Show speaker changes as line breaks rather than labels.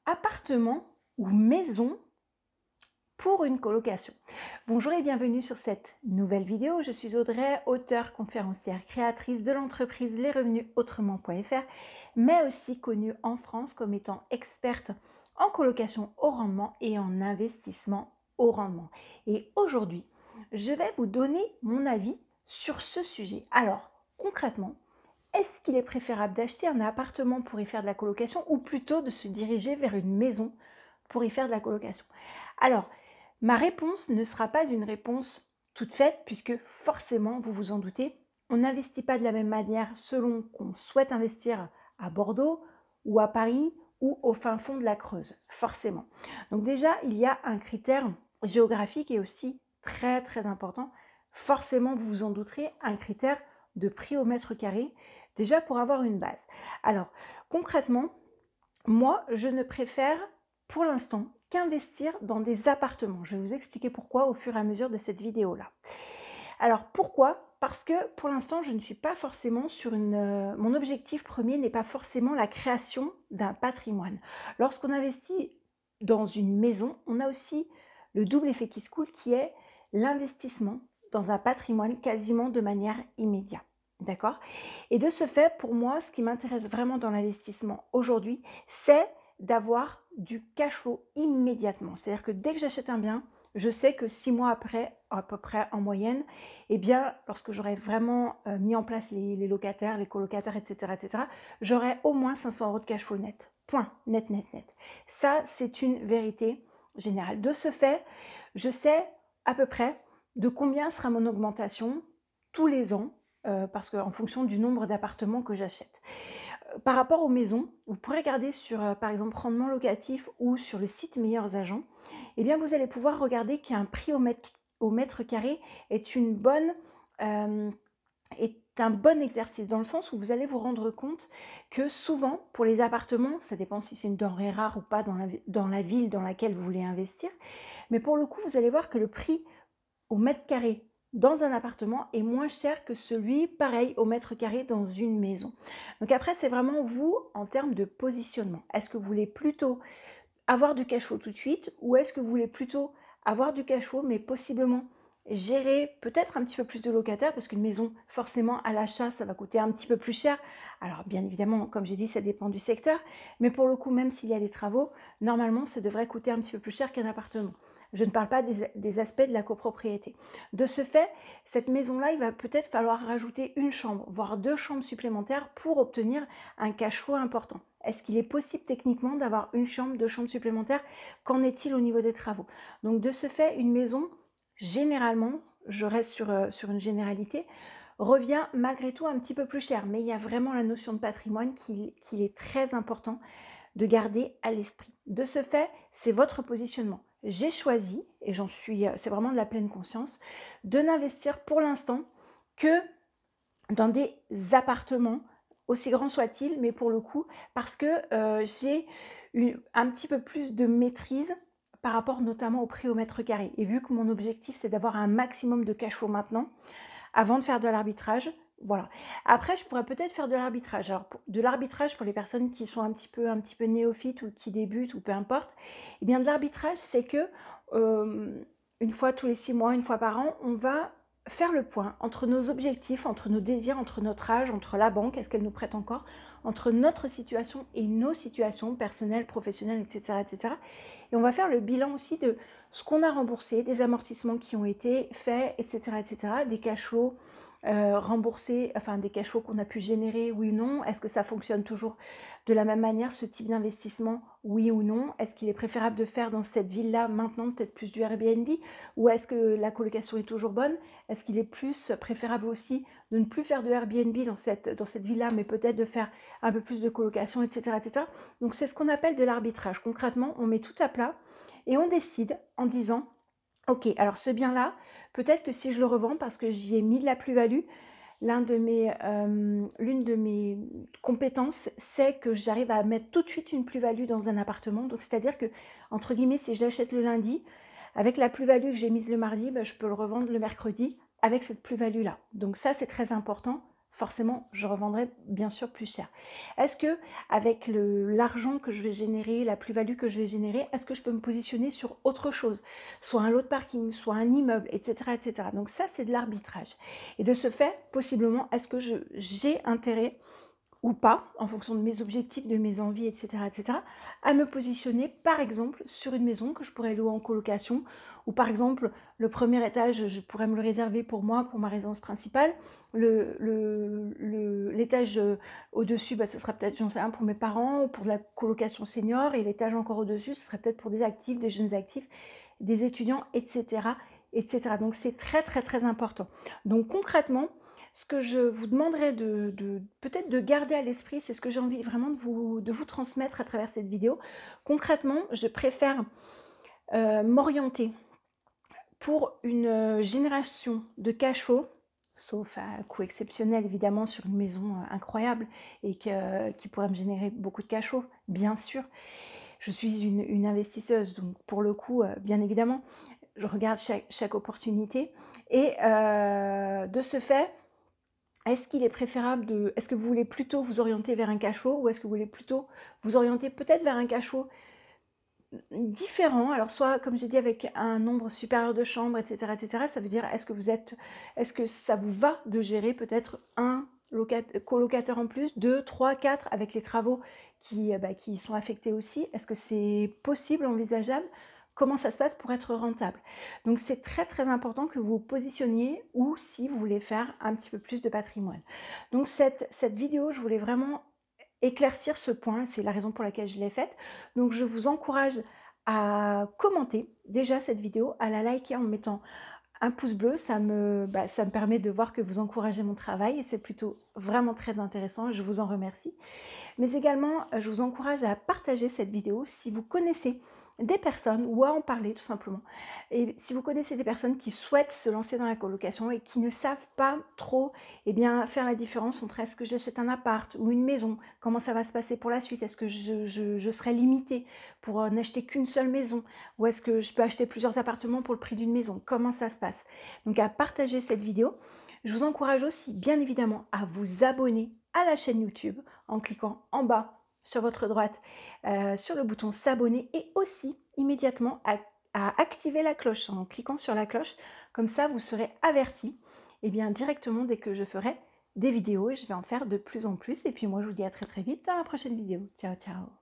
appartement ou maison pour une colocation. Bonjour et bienvenue sur cette nouvelle vidéo. Je suis Audrey, auteure, conférencière, créatrice de l'entreprise lesrevenusautrement.fr, mais aussi connue en France comme étant experte en colocation au rendement et en investissement au rendement. Et aujourd'hui, je vais vous donner mon avis sur ce sujet. Alors, concrètement, est-ce qu'il est préférable d'acheter un appartement pour y faire de la colocation ou plutôt de se diriger vers une maison pour y faire de la colocation? Alors, ma réponse ne sera pas une réponse toute faite puisque forcément, vous vous en doutez, on n'investit pas de la même manière selon qu'on souhaite investir à Bordeaux ou à Paris ou au fin fond de la Creuse, forcément. Donc déjà, il y a un critère géographique et aussi très important. Forcément, vous vous en douterez, un critère de prix au mètre carré, déjà pour avoir une base. Alors, concrètement, moi, je ne préfère pour l'instant qu'investir dans des appartements. Je vais vous expliquer pourquoi au fur et à mesure de cette vidéo-là. Alors, pourquoi? Parce que pour l'instant, je ne suis pas forcément sur une... mon objectif premier n'est pas forcément la création d'un patrimoine. Lorsqu'on investit dans une maison, on a aussi le double effet qui se coule qui est l'investissement dans un patrimoine quasiment de manière immédiate. D'accord? Et de ce fait, pour moi, ce qui m'intéresse vraiment dans l'investissement aujourd'hui, c'est d'avoir du cash flow immédiatement. C'est-à-dire que dès que j'achète un bien, je sais que 6 mois après, à peu près en moyenne, eh bien, lorsque j'aurai vraiment mis en place les locataires, les colocataires, etc., j'aurai au moins 500 € de cash flow net. Point. Net. Ça, c'est une vérité générale. De ce fait, je sais à peu près de combien sera mon augmentation tous les ans, parce qu'en fonction du nombre d'appartements que j'achète. Par rapport aux maisons, vous pourrez regarder sur, par exemple, Rendement Locatif ou sur le site Meilleurs Agents. Eh bien, vous allez pouvoir regarder qu'un prix au mètre carré est un bon exercice dans le sens où vous allez vous rendre compte que souvent, pour les appartements, ça dépend si c'est une denrée rare ou pas dans la ville dans laquelle vous voulez investir, mais pour le coup, vous allez voir que le prix au mètre carré dans un appartement est moins cher que celui pareil au mètre carré dans une maison. Donc après, c'est vraiment vous en termes de positionnement. Est-ce que vous voulez plutôt avoir du cash flow tout de suite ou est-ce que vous voulez plutôt avoir du cash flow mais possiblement gérer peut-être un petit peu plus de locataires parce qu'une maison forcément à l'achat ça va coûter un petit peu plus cher. Alors bien évidemment comme j'ai dit ça dépend du secteur mais pour le coup même s'il y a des travaux normalement ça devrait coûter un petit peu plus cher qu'un appartement. Je ne parle pas des aspects de la copropriété. De ce fait, cette maison-là, il va peut-être falloir rajouter une chambre, voire 2 chambres supplémentaires pour obtenir un cash flow important. Est-ce qu'il est possible techniquement d'avoir une chambre, 2 chambres supplémentaires? Qu'en est-il au niveau des travaux? Donc de ce fait, une maison, généralement, je reste sur une généralité, revient malgré tout un petit peu plus cher. Mais il y a vraiment la notion de patrimoine qu'il est très important de garder à l'esprit. De ce fait, c'est votre positionnement. J'ai choisi, et c'est vraiment de la pleine conscience, de n'investir pour l'instant que dans des appartements, aussi grands soient-ils, mais pour le coup, parce que j'ai un petit peu plus de maîtrise par rapport notamment au prix au mètre carré. Et vu que mon objectif, c'est d'avoir un maximum de cash flow maintenant, avant de faire de l'arbitrage, voilà. Après, je pourrais peut-être faire de l'arbitrage. Alors, de l'arbitrage pour les personnes qui sont un petit peu néophytes ou qui débutent ou peu importe, eh bien, de l'arbitrage, c'est que une fois tous les 6 mois, une fois par an, on va faire le point entre nos objectifs, entre nos désirs, entre notre âge, entre la banque, est-ce qu'elle nous prête encore, entre notre situation et nos situations personnelles, professionnelles, etc. Et on va faire le bilan aussi de ce qu'on a remboursé, des amortissements qui ont été faits, etc. Des cash flows remboursés, enfin des cash flows qu'on a pu générer, oui ou non. Est-ce que ça fonctionne toujours de la même manière, ce type d'investissement, oui ou non? Est-ce qu'il est préférable de faire dans cette ville-là maintenant peut-être plus du Airbnb? Ou est-ce que la colocation est toujours bonne? Est-ce qu'il est plus préférable aussi de ne plus faire de Airbnb dans cette ville-là, mais peut-être de faire un peu plus de colocation, etc. Donc c'est ce qu'on appelle de l'arbitrage. Concrètement, on met tout à plat et on décide en disant ok, alors ce bien-là, peut-être que si je le revends parce que j'y ai mis de la plus-value, l'une de mes compétences, c'est que j'arrive à mettre tout de suite une plus-value dans un appartement. Donc c'est-à-dire que, entre guillemets, si je l'achète le lundi, avec la plus-value que j'ai mise le mardi, je peux le revendre le mercredi avec cette plus-value-là. Donc ça, c'est très important. forcément, je revendrai bien sûr plus cher. Est-ce que avec l'argent que je vais générer, la plus-value que je vais générer, est-ce que je peux me positionner sur autre chose? Soit un lot de parking, soit un immeuble, etc., etc. Donc ça, c'est de l'arbitrage. Et de ce fait, possiblement, est-ce que j'ai intérêt ou pas, en fonction de mes objectifs, de mes envies, etc., à me positionner, par exemple, sur une maison que je pourrais louer en colocation, ou par exemple, le premier étage, je pourrais me le réserver pour moi, pour ma résidence principale. L'étage au-dessus, bah, ce sera peut-être, j'en sais rien, pour mes parents, ou pour de la colocation senior, et l'étage encore au-dessus, ce serait peut-être pour des actifs, des jeunes actifs, des étudiants, etc., etc. Donc c'est très, très, très important. Donc concrètement, ce que je vous demanderais peut-être de garder à l'esprit, c'est ce que j'ai envie vraiment de vous transmettre à travers cette vidéo. Concrètement, je préfère m'orienter pour une génération de cash flow, sauf à coût exceptionnel évidemment sur une maison incroyable et qui pourrait me générer beaucoup de cash flow, bien sûr. Je suis une investisseuse, donc pour le coup, bien évidemment, je regarde chaque opportunité et de ce fait, est-ce qu'il est préférable est-ce que vous voulez plutôt vous orienter vers un cash flow ou est-ce que vous voulez plutôt vous orienter peut-être vers un cash flow différent? Alors soit, comme j'ai dit, avec un nombre supérieur de chambres, etc., etc. Ça veut dire, est-ce que ça vous va de gérer peut-être un colocataire en plus, 2, 3, 4, avec les travaux qui sont affectés aussi? Est-ce que c'est possible, envisageable? Comment ça se passe pour être rentable? Donc c'est très très important que vous vous positionniez ou si vous voulez faire un petit peu plus de patrimoine. Donc cette vidéo, je voulais vraiment éclaircir ce point, c'est la raison pour laquelle je l'ai faite. Donc je vous encourage à commenter déjà cette vidéo, à la liker en mettant un pouce bleu, ça me permet de voir que vous encouragez mon travail et c'est plutôt vraiment très intéressant, je vous en remercie. Mais également, je vous encourage à partager cette vidéo si vous connaissez des personnes ou à en parler tout simplement. Et si vous connaissez des personnes qui souhaitent se lancer dans la colocation et qui ne savent pas trop faire la différence entre est-ce que j'achète un appart ou une maison, comment ça va se passer pour la suite, est-ce que je serai limitée pour n'acheter qu'une seule maison ou est-ce que je peux acheter plusieurs appartements pour le prix d'une maison, comment ça se passe. Donc à partager cette vidéo. Je vous encourage aussi bien évidemment à vous abonner à la chaîne YouTube en cliquant en bas sur votre droite sur le bouton s'abonner et aussi immédiatement à activer la cloche en cliquant sur la cloche. Comme ça, vous serez averti directement dès que je ferai des vidéos et je vais en faire de plus en plus. Et puis moi, je vous dis à très très vite dans la prochaine vidéo. Ciao, ciao!